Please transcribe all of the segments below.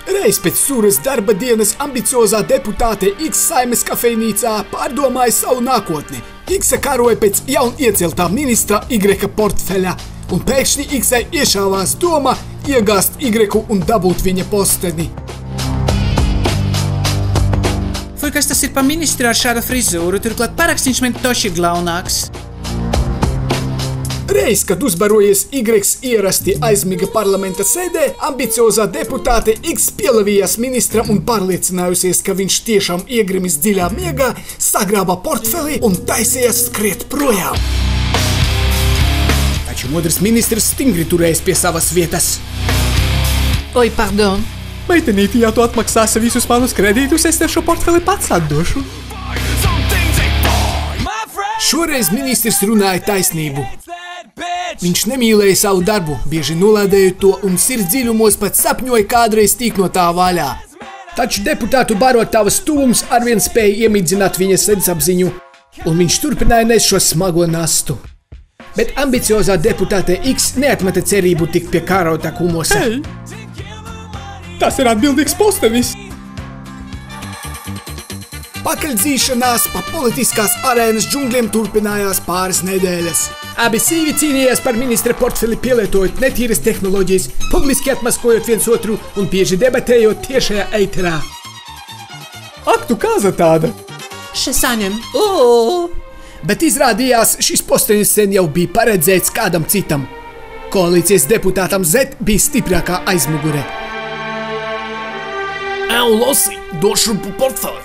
Reiz pēc suras darba dienas ambiciozā deputāte X Saeimas kafejnīcā pārdomāja savu nākotni. X karoja pēc jaun ieceltā ministra Y portfeļa, un pēkšņi X iešāvās doma iegāzt Y un dabūt viņa posteni. Fuj, kas tas ir pa ministru ar šādu frizūru, turklāt parakstīns man toši ir glaunāks. Reiz, kad uzbarojies Y ierasti aizmiga parlamenta sēdē, ambiciozā deputāte X pielavījās ministram un pārliecinājusies, ka viņš tiešām iegrimis dziļā miegā, sagrāba portfeli un taisījās skriet projām. Taču modrs ministrs stingri turējis pie savas vietas. Oi, pardon. Meitenīti, ja tu atmaksāsi visus manus kredītus, es tev šo portfeli pats atdošu. Šoreiz ministrs runāja taisnību. Viņš nemīlēja savu darbu, bieži nolādējot to un sirds dziļumos pat sapņoja kādreiz tikt no tā vaļā. Taču deputātu barotavas tuvums arvien spēja iemidzināt viņa sirdsapziņu, un viņš turpināja nest šo smago nastu. Bet ambiciozā deputāte X neatmeta cerību tikt pie kārota kumosa. Hei! Tas ir atbildīgs postenis! Pakaļdzīšanās pa politiskās arēnas džungļiem turpinājās pāris nedēļas. Abi sīvi cīnījās par ministra portfeli pielietojot netīras tehnoloģijas, publiski atmaskojot viens otru un bieži debatējot tiešajā eiterā. Ak, tu kāza tāda! Saņem. Bet izrādījās, šis postenis sen jau bija paredzēts kādam citam. Koalīcijas deputātam Z bija stiprākā aizmugure. Losi, došu portfeli.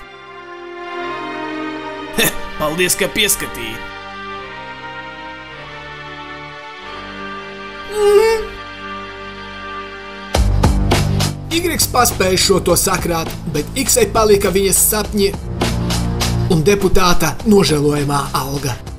Paldies, ka pieskatīji. Y paspēja šo to sakrāt, bet X palika viņas sapņi un deputāta nožēlojamā alga.